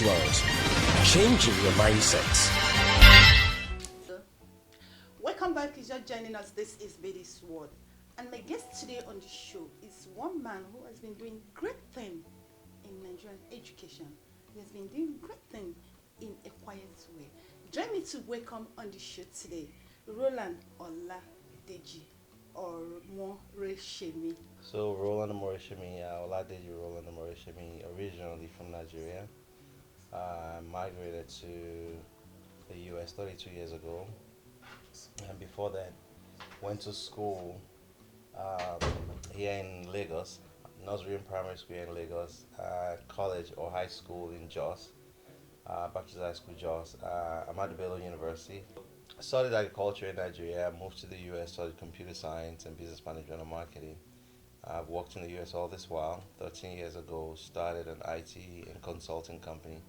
flows, changing your mindsets. Welcome back. If you're joining us, this is Bady's World. And my guest today on the show is one man who has been doing great things in Nigerian education. He has been doing great things in a quiet way. Join me to welcome on the show today, Roland Oladeji or Moreshemi. So Roland Morishimi, Oladeji Roland Morishimi, originally from Nigeria, migrated to the US 32 years ago, and before that, went to school here in Lagos, nursery and primary school here in Lagos, college or high school in Jos, Baptist High School Jos, Ahmadu Bello University. I studied agriculture in Nigeria, moved to the US, studied computer science and business management and marketing. I've worked in the US all this while. 13 years ago, started an IT and consulting company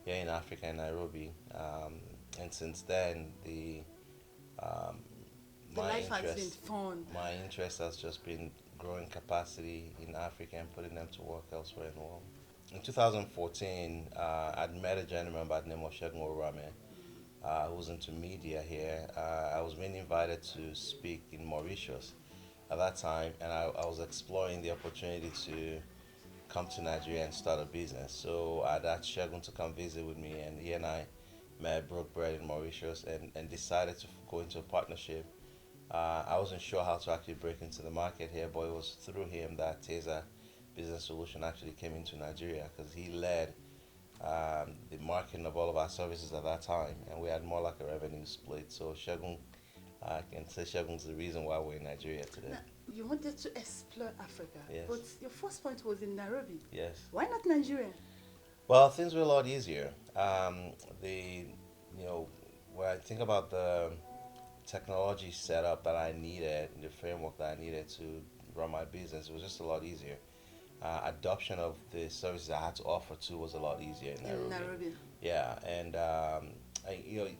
here in Africa, in Nairobi. And since then, um, The my life has been interest, fun. my interest has just been growing capacity in Africa and putting them to work elsewhere in the world. In 2014, I'd met a gentleman by the name of Shegun Orame, who was into media here. I was being invited to speak in Mauritius at that time, and I was exploring the opportunity to come to Nigeria and start a business. So I'd asked Shegun to come visit with me, and he and I met, broke bread in Mauritius, and decided to go into a partnership. I wasn't sure how to actually break into the market here, but it was through him that Tezza Business Solution actually came into Nigeria because he led the marketing of all of our services at that time, and we had more like a revenue split. So Shegun, I can say Shegun's the reason why we're in Nigeria today. Now, you wanted to explore Africa, Yes. but your first point was in Nairobi. Yes. Why not Nigeria? Well, things were a lot easier. You know, when I think about the technology setup that I needed, the framework that I needed to run my business, it was just a lot easier. Adoption of the services I had to offer too was a lot easier in Nairobi. In Nairobi. Yeah, and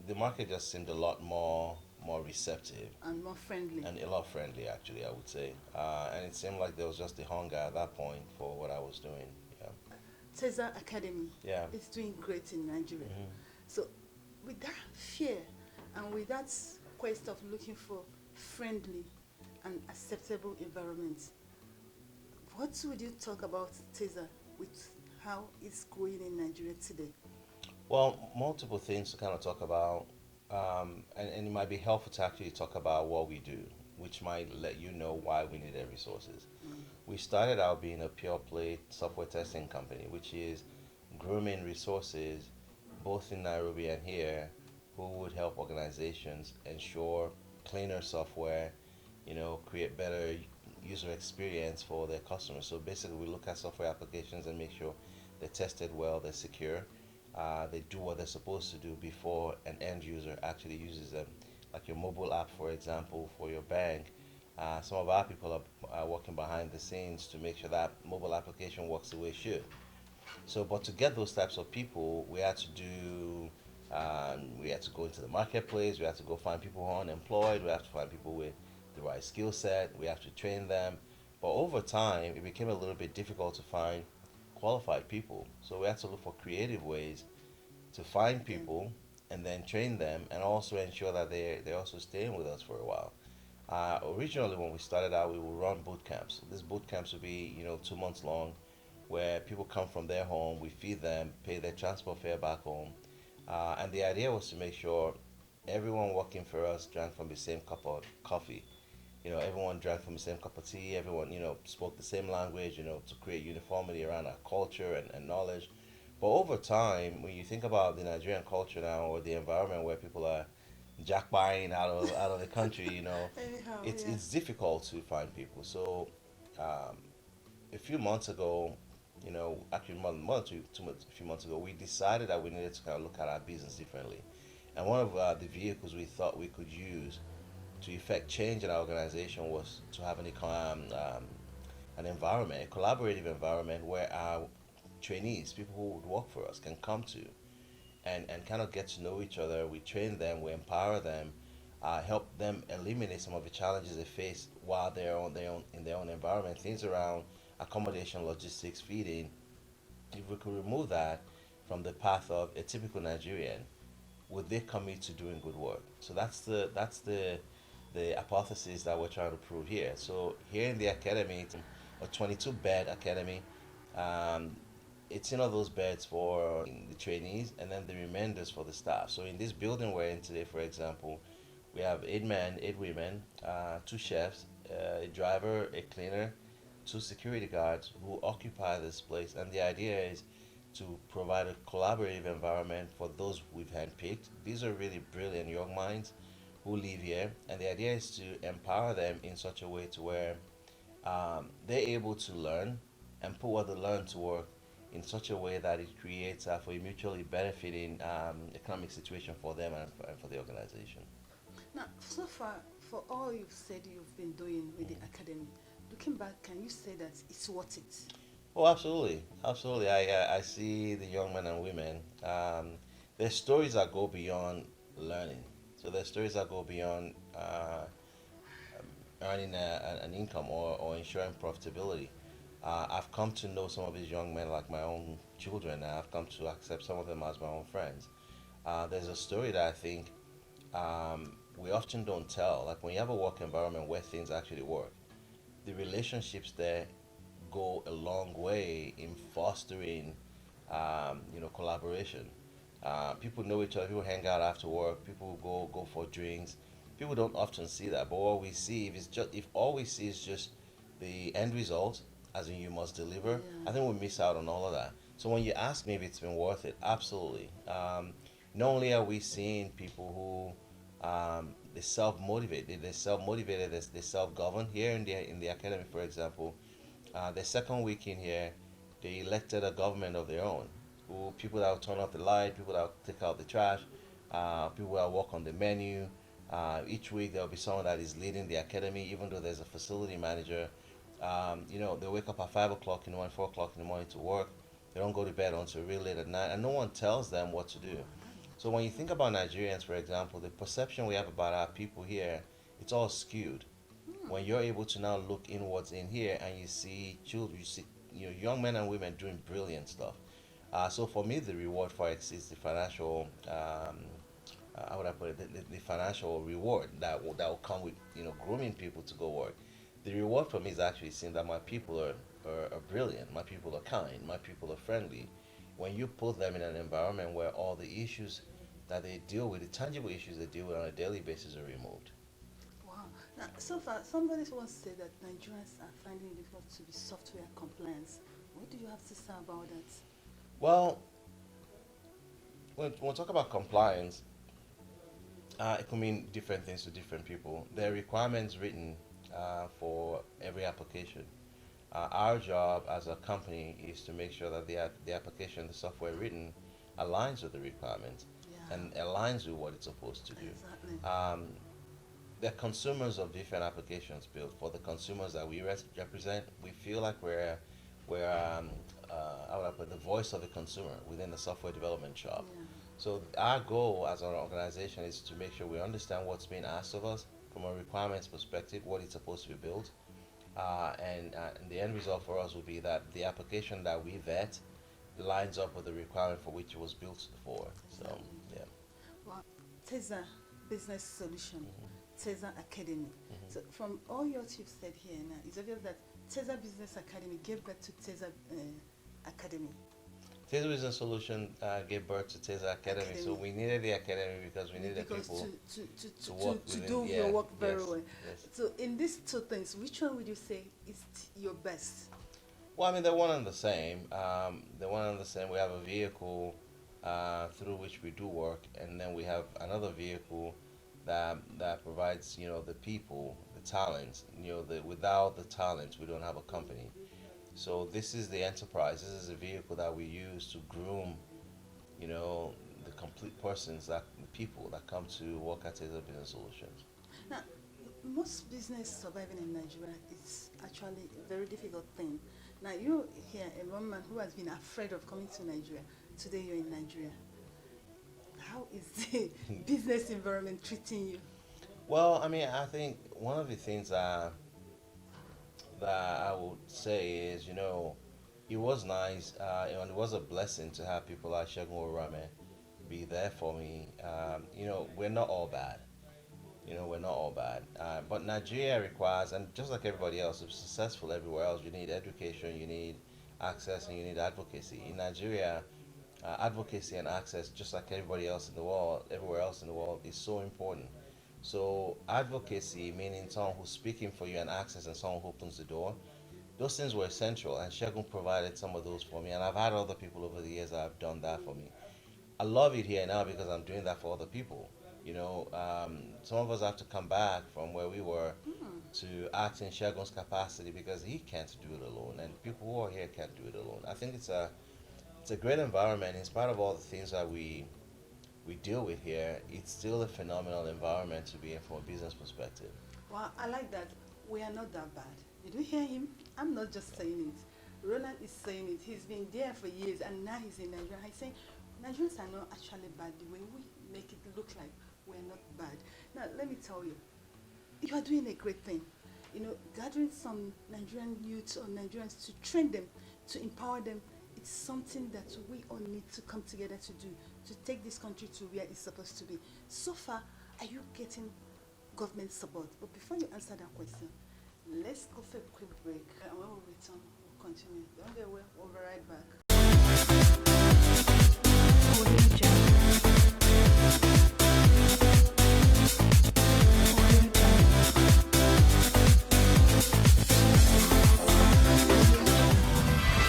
the market just seemed a lot more receptive And more friendly. and a lot friendly, actually, I would say. And it seemed like there was just a hunger at that point for what I was doing. Yeah. Tezza Academy Yeah. is doing great in Nigeria. Mhm. So, with that fear and with that quest of looking for friendly and acceptable environments, what would you talk about Tezza with how it's going in Nigeria today? Well, multiple things to kind of talk about, and it might be helpful to actually talk about what we do, which might let you know why we need their resources. We started out being a pure play software testing company, which is grooming resources both in Nairobi and here who would help organizations ensure cleaner software, create better user experience for their customers. So basically, we look at software applications and make sure they're tested well, they're secure, they do what they're supposed to do before an end user actually uses them. Like your mobile app, for example, for your bank. Some of our people are working behind the scenes to make sure that mobile application works the way it should. So, but to get those types of people, we had to go into the marketplace. We had to go find people who are unemployed. We have to find people with the right skill set. We have to train them. But over time, it became a little bit difficult to find qualified people. So we had to look for creative ways to find people and then train them, and also ensure that they're also staying with us for a while. Originally, when we started out, we would run boot camps. These boot camps would be 2 months long, where people come from their home, we feed them, pay their transport fare back home, and the idea was to make sure everyone working for us drank from the same cup of coffee. Everyone drank from the same cup of tea. Everyone, spoke the same language. To create uniformity around our culture and knowledge. But over time, when you think about the Nigerian culture now, or the environment where people are jack buying out of the country, Anyhow, yeah. it's difficult to find people. So um, a few months ago, actually more than 2 months, a few months ago, we decided that we needed to kind of look at our business differently. And one of the vehicles we thought we could use to effect change in our organization was to have an environment, a collaborative environment where our trainees, people who would work for us, can come to and kind of get to know each other. We train them, we empower them, help them eliminate some of the challenges they face while they're in their own environment. Things around accommodation, logistics, feeding. If we could remove that from the path of a typical Nigerian, would they commit to doing good work? So that's the hypothesis that we're trying to prove here. So here in the academy, it's a 22 bed academy. Um, it's those beds for the trainees and then the remainders for the staff. So in this building we're in today, for example, we have 8 men, 8 women, 2 chefs, a driver, a cleaner, 2 security guards who occupy this place. And the idea is to provide a collaborative environment for those we've handpicked. These are really brilliant young minds who live here, and the idea is to empower them in such a way to where they're able to learn and put what they learn to work in such a way that it creates for a mutually benefiting economic situation for them and for the organization. Now, so far, for all you've said you've been doing with the academy, looking back, can you say that it's worth it? Oh, absolutely, absolutely. I see the young men and women. There's stories that go beyond learning. So there's stories that go beyond earning an income or ensuring profitability. I've come to know some of these young men like my own children, and I've come to accept some of them as my own friends. There's a story that I think we often don't tell. Like when you have a work environment where things actually work, the relationships there go a long way in fostering, collaboration. People know each other. People hang out after work. People go for drinks. People don't often see that, but what we see, if all we see is just the end result, as in you must deliver, I think we miss out on all of that. So when you ask me if it's been worth it, absolutely. Not only are we seeing people who they self motivated, they self govern here in the academy, for example. The second week in here, they elected a government of their own. Who people that will turn off the light, people that will take out the trash, people that walk on the menu. Each week there will be someone that is leading the academy, even though there's a facility manager. They wake up at 5 o'clock in the morning, 4 o'clock in the morning to work. They don't go to bed until real late at night, and no one tells them what to do. So when you think about Nigerians, for example, the perception we have about our people here, it's all skewed. When you're able to now look inwards in here and you see children, you see young men and women doing brilliant stuff. So for me, the reward for it is the financial, how would I put it, the financial reward that will come with grooming people to go work. The reward for me is actually seeing that my people are brilliant, my people are kind, my people are friendly. When you put them in an environment where all the issues that they deal with, the tangible issues they deal with on a daily basis, are removed. Wow. Now, so far, somebody once said that Nigerians are finding it difficult to be software compliant. What do you have to say about that? Well, when we talk about compliance, it can mean different things to different people. There are requirements written for every application. Our job as a company is to make sure that the application, the software written, aligns with the requirements and aligns with what it's supposed to do. Exactly. The consumers of different applications built for the consumers that we represent. We feel like we're how would I put it, the voice of the consumer within the software development shop. Yeah. So our goal as an organization is to make sure we understand what's being asked of us from a requirements perspective, what it's supposed to be built, and the end result for us will be that the application that we vet lines up with the requirement for which it was built for. So yeah. Well, Tezza Business Solution, Tezza Academy. So from all what you've said here now, it's obvious that Tezza Business Academy gave birth to Tezza Academy. Tezza Business Solution gave birth to Tezza Academy, so we needed the academy because we needed Because people to work to within, do your work very well. Yes. So in these two things, which one would you say is your best? Well, I mean, they're one and the same. They're one and the same. We have a vehicle through which we do work, and then we have another vehicle that provides, the people, the talents. Without the talents, we don't have a company. So this is the enterprise. This is a vehicle that we use to groom, the complete persons, the people that come to work at Tezza Business Solutions. Now, most business surviving in Nigeria is actually a very difficult thing. Now, you're here, a woman who has been afraid of coming to Nigeria. Today, you're in Nigeria. How is the business environment treating you? Well, I mean, I think one of the things that I would say is, It was nice, and it was a blessing to have people like Shegun Rame be there for me. We're not all bad. We're not all bad. But Nigeria requires, and just like everybody else, to be successful everywhere else, you need education, you need access, and you need advocacy. In Nigeria, advocacy and access, just like everybody else in the world, everywhere else in the world, is so important. So advocacy, meaning someone who's speaking for you, and access, and someone who opens the door. Those things were essential, and Shegun provided some of those for me. And I've had other people over the years that have done that for me. I love it here now because I'm doing that for other people. Some of us have to come back from where we were Hmm. to act in Shegun's capacity because he can't do it alone, and people who are here can't do it alone. I think it's a great environment. In spite of all the things that we deal with here, it's still a phenomenal environment to be in from a business perspective. Well, I like that. We are not that bad. Did you hear him? I'm not just saying it. Roland is saying it. He's been there for years and now he's in Nigeria. He's saying Nigerians are not actually bad the way we make it look like we're not bad. Now, let me tell you, you are doing a great thing. Gathering some Nigerian youths or Nigerians to train them, to empower them, it's something that we all need to come together to do, to take this country to where it's supposed to be. So far, are you getting government support? But before you answer that question, let's go for a quick break. And when we return, we'll continue. Don't get away, we'll be right back.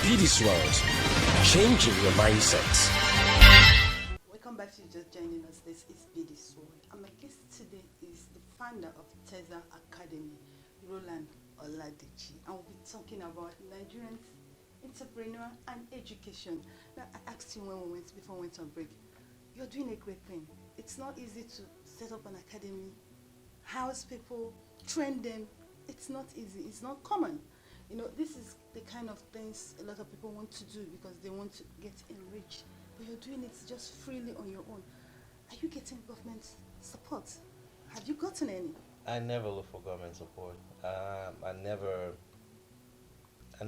BD Swells, changing your mindsets. Welcome back to just joining us. This is BD Sword. And my guest today is the founder of Tezza Academy, Roland Oladeji. And we'll be talking about Nigerian entrepreneur and education. Now, I asked you before we went on break, you're doing a great thing. It's not easy to set up an academy, house people, train them. It's not easy. It's not common. This is the kind of things a lot of people want to do because they want to get enriched. But you're doing it just freely on your own. Are you getting government support? Have you gotten any? I never look for government support. I never, I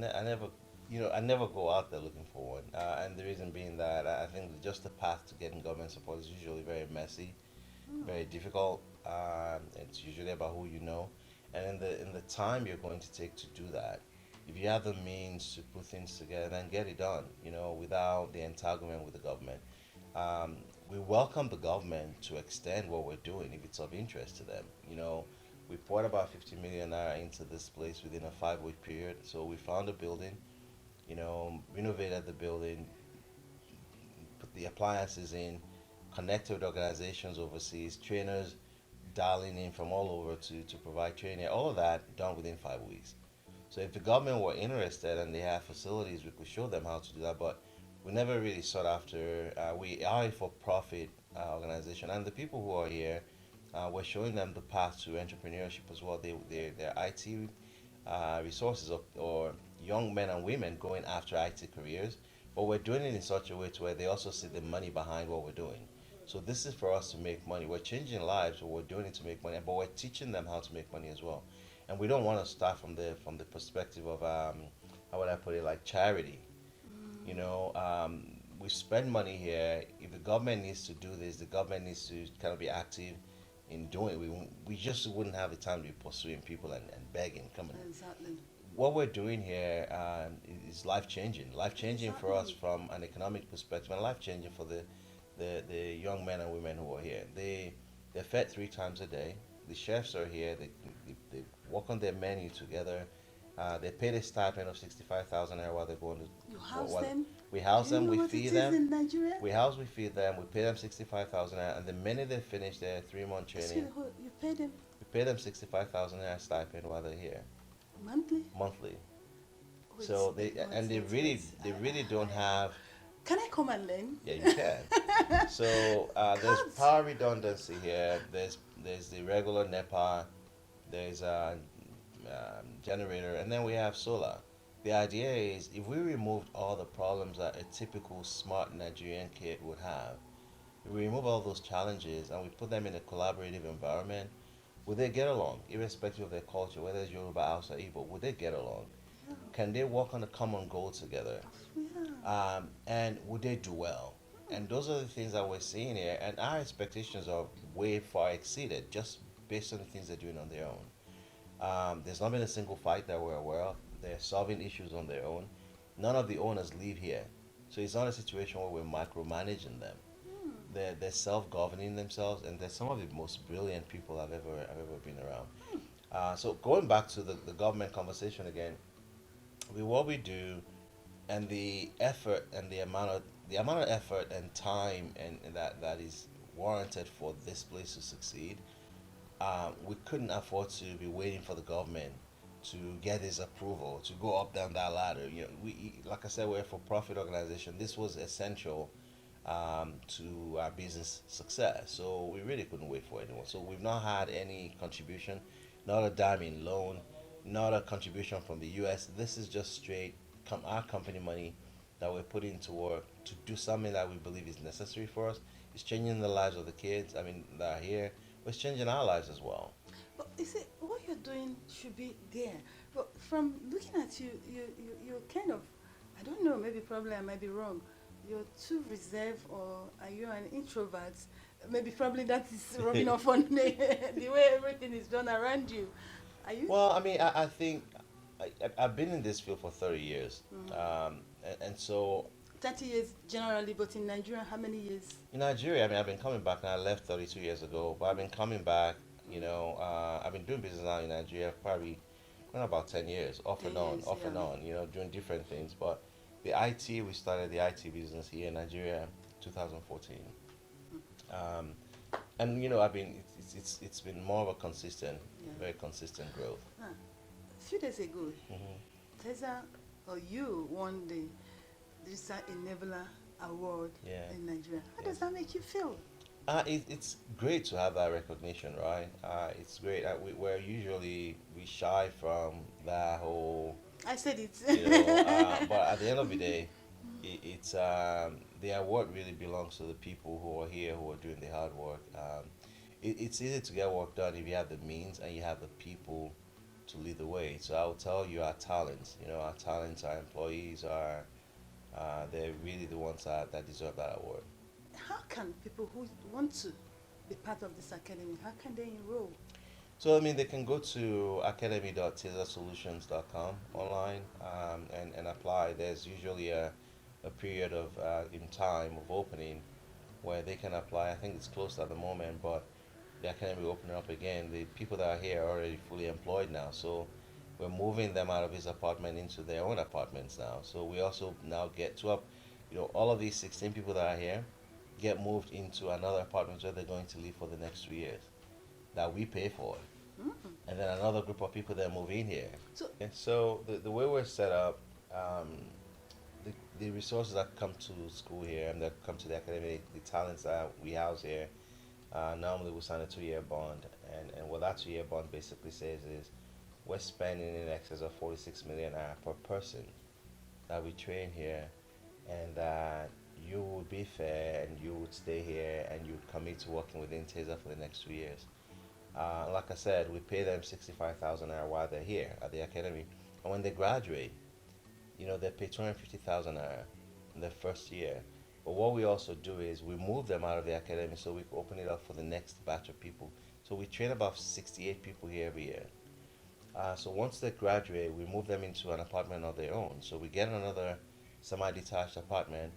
never go out there looking for one. And the reason being that I think just the path to getting government support is usually very messy, very difficult. It's usually about who you know, and in the time you're going to take to do that. If you have the means to put things together, then get it done. Without the entanglement with the government. We welcome the government to extend what we're doing if it's of interest to them. We poured about 50 million naira into this place within a 5 week period. So we found a building, renovated the building, put the appliances in, connected with organizations overseas, trainers dialing in from all over to provide training. All of that done within 5 weeks. So if the government were interested and they have facilities, we could show them how to do that. But we never really sought after. We are a for-profit organization, and the people who are here, we're showing them the path to entrepreneurship as well. They're IT resources or young men and women going after IT careers, but we're doing it in such a way to where they also see the money behind what we're doing. So this is for us to make money. We're changing lives, but we're doing it to make money, but we're teaching them how to make money as well. And we don't want to start from the perspective of how would I put it, like charity. We spend money here. If the government needs to do this, the government needs to kind of be active in doing it. We just wouldn't have the time to be pursuing people and begging. Come on. Exactly. What we're doing here is life changing for us Exactly. from an economic perspective, and life changing for the young men and women who are here. They're fed 3 times a day. The chefs are here. They work on their menu together. They pay a stipend of 65,000 while they're going to. You house While them? we house Do you them, know we what it feed is them. in Nigeria? We feed them. We pay them 65,000 and the minute they finish their 3 month Excuse training, me, you pay them we pay them 65,000 stipend while they're here monthly? monthly. Wait, So they really don't have. Can I come and learn? Yeah, you can. So there's Can't. power redundancy here. There's the regular NEPA. There's a generator, and then we have solar. The idea is if we removed all the problems that a typical smart Nigerian kid would have, if we remove all those challenges and we put them in a collaborative environment, would they get along, irrespective of their culture, whether it's Yoruba, Hausa, Igbo? Would they get along? Can they work on a common goal together? Yeah. And would they do well? And those are the things that we're seeing here, and our expectations are way far exceeded just based on the things they're doing on their own. There's not been a single fight that we're aware of. They're solving issues on their own. None of the owners live here, so it's not a situation where we're micromanaging them. They're self-governing themselves, and they're some of the most brilliant people I've ever been around. So going back to the government conversation again, with what we do and the effort and the amount of effort and time and that is warranted for this place to succeed, we couldn't afford to be waiting for the government to get his approval to go up down that ladder. Like I said, we're a for-profit organization. This was essential to our business success. So we really couldn't wait for anyone. So we've not had any contribution, not a dime in loan, not a contribution from the U.S. This is just straight our company money that we're putting to work to do something that we believe is necessary for us. It's changing the lives of the kids. I mean, that are here. But it's changing our lives as well. But you see, what you're doing should be there. But from looking at you, you're kind of, I don't know, maybe probably I might be wrong. You're too reserved, or are you an introvert? Maybe probably that is rubbing off on the way everything is done around you. Are you? Well, I mean, I think I've been in this field for 30 years. And so 30 years generally, but in Nigeria, how many years? in Nigeria, I mean, I've been coming back now. I left 32 years ago, but I've been coming back. I've been doing business now in Nigeria probably about 10 years, off 10 and on, years, off and yeah. on, doing different things. But we started the IT business here in Nigeria 2014. Um, and, I've been, it's been more of a consistent, Yeah. very consistent growth. A few days ago, Tezza, or you, won the Digital Enabler Award Yeah. in Nigeria. How Yeah. does that make you feel? It's great to have that recognition, right? It's great. We shy from that whole, I said it. but at the end of the day, it's the award really belongs to the people who are here, who are doing the hard work. It's easy to get work done if you have the means and you have the people to lead the way. So I would tell you our talents, our employees they're really the ones that deserve that award. How can people who want to be part of this academy, how can they enroll? So I mean, they can go to academy.tezzasolutions.com online and apply. There's usually a period of in time of opening where they can apply. I think it's closed at the moment, but the academy will open up again. The people that are here are already fully employed now, so we're moving them out of his apartment into their own apartments now. So we also now get to up, all of these 16 people that are here get moved into another apartment where they're going to live for the next 2 years that we pay for. And then another group of people that move in here. So, And so the way we're set up, the resources that come to school here and that come to the academy, the talents that we house here, normally we sign a 2-year bond. And what that 2-year bond basically says is we're spending in excess of 46 million per person that we train here, and that you would be fair and you would stay here and you would commit to working within Tezza for the next 2 years. Like I said, we pay them 65,000 naira while they're here at the academy, and when they graduate, they pay 250,000 naira in their first year. But what we also do is we move them out of the academy so we can open it up for the next batch of people. So we train about 68 people here every year. So once they graduate, we move them into an apartment of their own. So we get another semi-detached apartment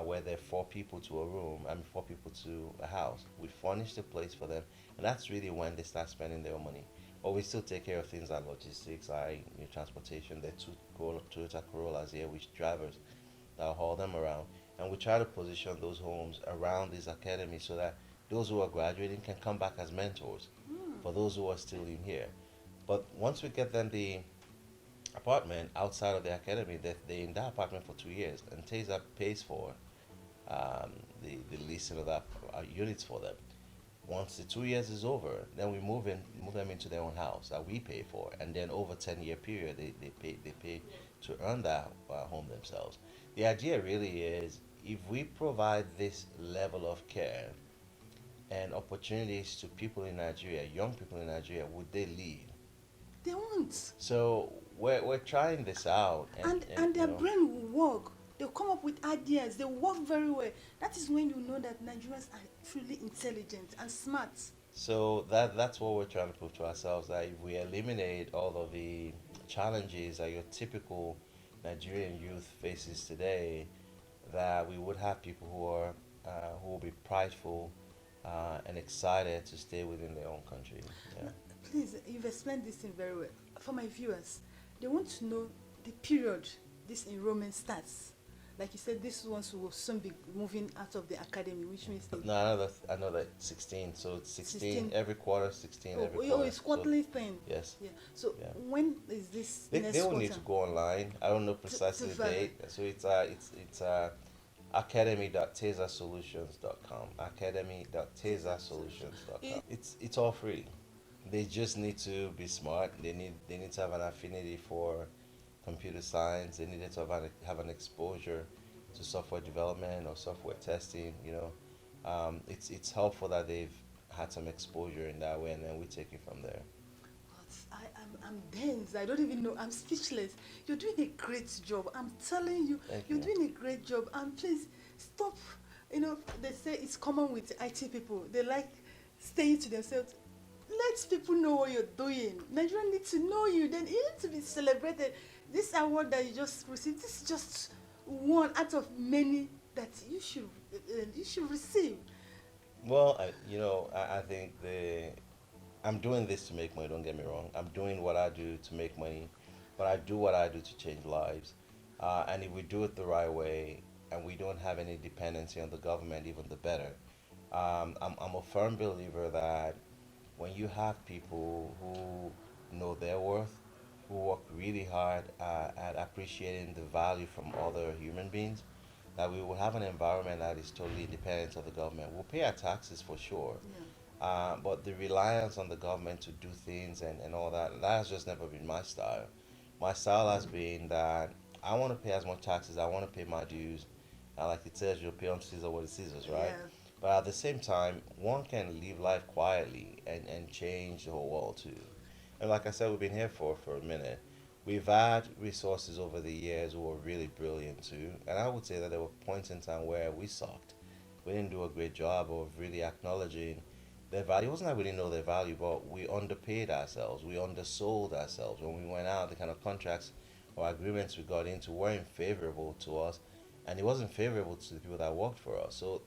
where there are 4 people to a room, 4 people to a house. We furnish the place for them, and that's really when they start spending their own money. But we still take care of things like logistics, like transportation. There are 2 Toyota Corollas here with drivers that haul them around. And we try to position those homes around this academy so that those who are graduating can come back as mentors for those who are still in here. But once we get them the apartment outside of the academy, they're in that apartment for 2 years, and Tezza pays for the leasing of that units for them. Once the 2 years is over, then we move them into their own house that we pay for, and then over 10-year period they pay to earn that home themselves. The idea really is, if we provide this level of care and opportunities to people in Nigeria, young people in Nigeria, would they leave? they won't. So we're trying this out, and And their brain will work. They'll come up with ideas. They work very well. That is when you know that Nigerians are truly intelligent and smart. so that's what we're trying to prove to ourselves, that if we eliminate all of the challenges that your typical Nigerian youth faces today, that we would have people who will be prideful and excited to stay within their own country. Yeah. Now, please, you've explained this thing very well. For my viewers, they want to know the period this enrollment starts. Like you said, these ones will soon be moving out of the academy, which means they No, I know that 16. So it's 16, 16. every quarter, 16 oh, every oh, quarter. it's quarterly thing. Yes. Yeah. So Yeah. when is this next They will quarter? need to go online. I don't know precisely the verify. date. So it's academy.tezzasolutions.com. Academy.tezzasolutions.com. It's all free. They just need to be smart. They need to have an affinity for computer science. They need to have an exposure to software development or software testing. It's helpful that they've had some exposure in that way, and then we take it from there. But I'm dense. I don't even know. I'm speechless. You're doing a great job. I'm telling you, Thank you're you. doing a great job. And please stop. They say it's common with IT people. They like staying to themselves. Let people know what you're doing. Nigerians need to know you. Then you need to be celebrated. This award that you just received, this is just one out of many that you should receive. Well, I think I'm doing this to make money. Don't get me wrong. I'm doing what I do to make money, but I do what I do to change lives. And if we do it the right way, and we don't have any dependency on the government, even the better. I'm a firm believer that when you have people who know their worth, who work really hard at appreciating the value from other human beings, that we will have an environment that is totally independent of the government. We'll pay our taxes for sure, Yeah. but the reliance on the government to do things and all that, that has just never been my style. My style has been that I want to pay as much taxes, I want to pay my dues. Like it says, you'll pay on Caesar what is Caesar's, right? Yeah. But at the same time, one can live life quietly and change the whole world too. And like I said, we've been here for a minute. We've had resources over the years who were really brilliant too. And I would say that there were points in time where we sucked. We didn't do a great job of really acknowledging their value. It wasn't that we didn't know their value, but we underpaid ourselves. We undersold ourselves. When we went out, the kind of contracts or agreements we got into weren't favorable to us. And it wasn't favorable to the people that worked for us. So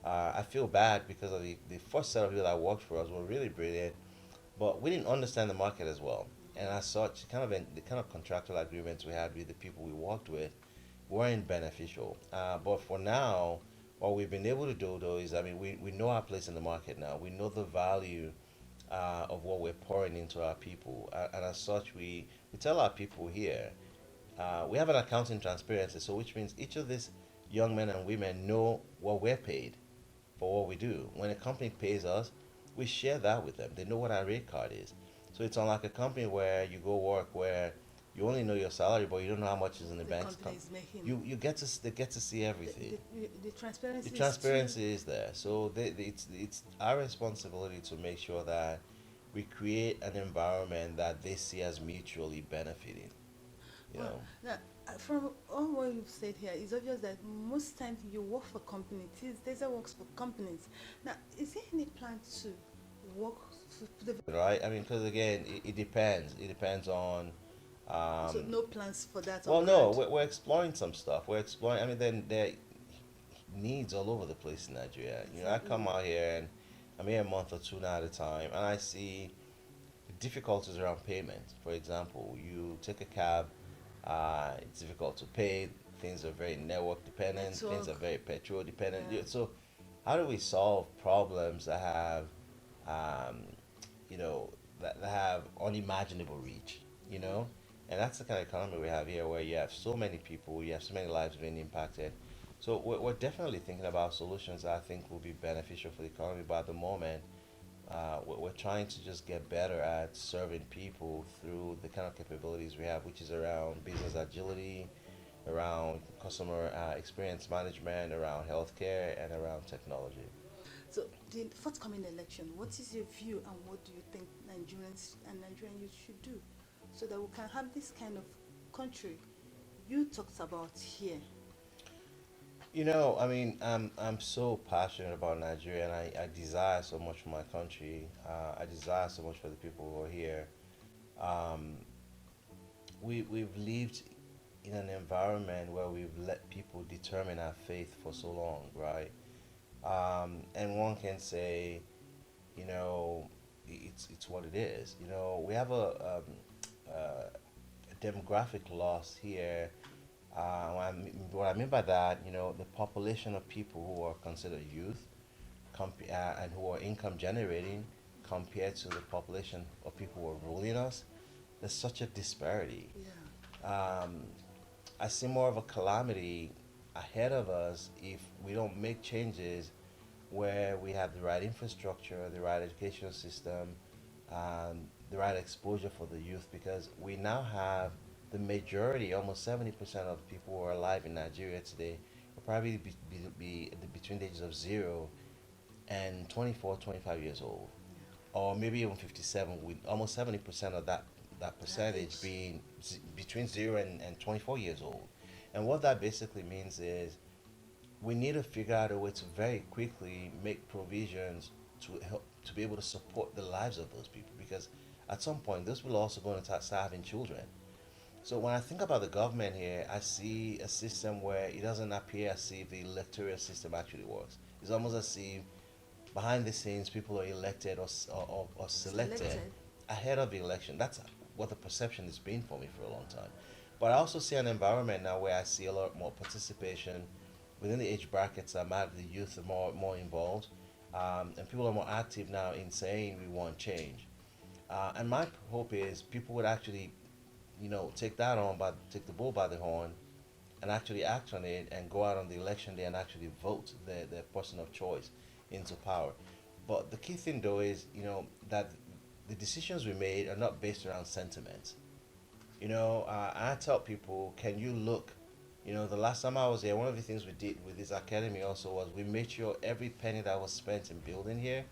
I feel bad because of the first set of people that worked for us were really brilliant, but we didn't understand the market as well. And as such, the kind of contractual agreements we had with the people we worked with weren't beneficial. But for now, what we've been able to do though is, I mean, we know our place in the market now. We know the value of what we're pouring into our people. And as such, we tell our people here, we have an accounting transparency, so which means each of these young men and women know what we're paid for what we do. When a company pays us, we share that with them. They know what our rate card is. So it's unlike a company where you go work where you only know your salary, but you don't know how much is in the The bank. company is making. You get to they get to see everything. The transparency. The transparency is there. So it's our responsibility to make sure that we create an environment that they see as mutually benefiting. You know. Now, from all what you've said here, it's obvious that most times you work for companies. Tezza works for companies. Now, is there any plan to work to the Right? I mean, because again, it depends. It depends on. so no plans for that? Well, on no, ground? we're exploring some stuff. We're exploring. I mean, then there are needs all over the place in Nigeria. I come out here and I'm here a month or two now at a time, and I see difficulties around payment. For example, you take a cab, it's difficult to pay. Things are very network dependent. Things are very petrol dependent. Yeah. So, how do we solve problems that have, um, that have unimaginable reach? And that's the kind of economy we have here, where you have so many people, you have so many lives being impacted. So we're definitely thinking about solutions that I think will be beneficial for the economy. But at the moment, we're trying to just get better at serving people through the kind of capabilities we have, which is around business agility, around customer experience management, around healthcare, and around technology. So the forthcoming election, what is your view and what do you think Nigerians and Nigerian youth should do? so that we can have this kind of country you talked about here? You know, I mean, I'm so passionate about Nigeria, and I desire so much for my country. I desire so much for the people who are here. Um, we've lived in an environment where we've let people determine our faith for so long, right? And one can say, you know, it's what it is. You know, we have a demographic loss here. What I mean by that, you know, the population of people who are considered youth and who are income generating compared to the population of people who are ruling us, there's such a disparity. Yeah. Um, I see more of a calamity ahead of us if we don't make changes where we have the right infrastructure, the right education system, the right exposure for the youth, because we now have the majority, almost 70% of people who are alive in Nigeria today will probably between the ages of 0 and 24, 25 years old, or maybe even 57, with almost 70% of that That percentage age. being between 0 and 24 years old. And what that basically means is we need to figure out a way to very quickly make provisions to help to be able to support the lives of those people, because at some point those people are also going to start having children. So when I think about the government here, I see a system where it doesn't appear as if the electoral system actually works. It's almost as if behind the scenes people are elected or selected Selected. ahead of the election. That's what the perception has been for me for a long time. But I also see an environment now where I see a lot more participation within the age brackets. The youth are more involved, and people are more active now in saying we want change. And my hope is people would actually, you know, take the bull by the horn and actually act on it and go out on the election day and actually vote their person of choice into power. But the key thing though is, you know, that the decisions we made are not based around sentiment. You know, I tell people, can you look? You know, the last time I was here, one of the things we did with this academy also was we made sure every penny that was spent in building here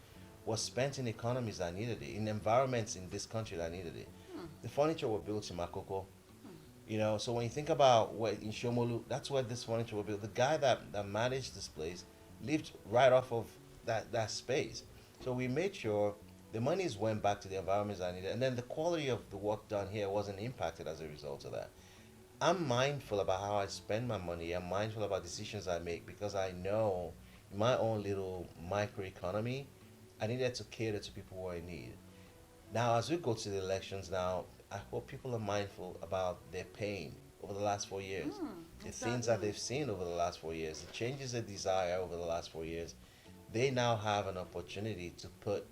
was spent in economies that needed it, in environments in this country that needed it. Hmm. The furniture was built in Makoko. Hmm. You know, so when you think about where in Shomolu, that's where this furniture was built. The guy that managed this place lived right off of that space. So we made sure the monies went back to the environments I needed, and then the quality of the work done here wasn't impacted as a result of that. I'm mindful about how I spend my money. I'm mindful about decisions I make because I know in my own little microeconomy, I needed to cater to people who are in need. Now, as we go to the elections now, I hope people are mindful about their pain over the last 4 years, Hmm. the things that Exactly. they've seen over the last 4 years, the changes they desire over the last 4 years. They now have an opportunity to put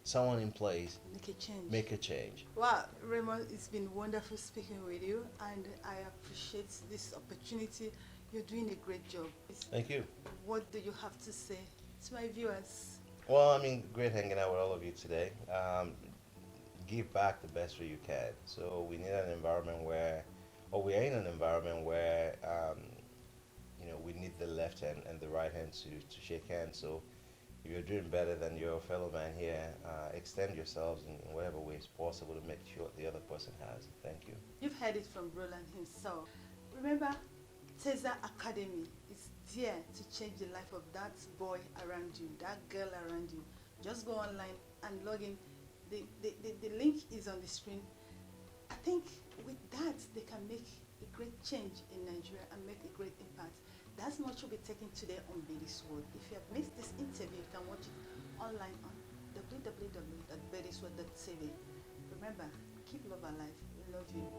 someone in place, Make a change. make a change. Wow, Raymond, it's been wonderful speaking with you, and I appreciate this opportunity. You're doing a great job. Thank you. What do you have to say to my viewers? Well, I mean, great hanging out with all of you today. Give back the best way you can. So we need an environment where, or we are in an environment where, you know, we need the left hand and the right hand to shake hands. So if you're doing better than your fellow man here, extend yourselves in whatever way is possible to make sure the other person has. Thank you. You've heard it from Roland himself. Remember, Tezza Academy is there to change the life of that boy around you, that girl around you. Just go online and log in. The link is on the screen. I think with that, they can make a great change in Nigeria and make a great impact. That's much we'll be taking today on Bady's World. If you have missed this interview, you can watch it online on www.badysworld.tv. Remember, keep love alive. We love you.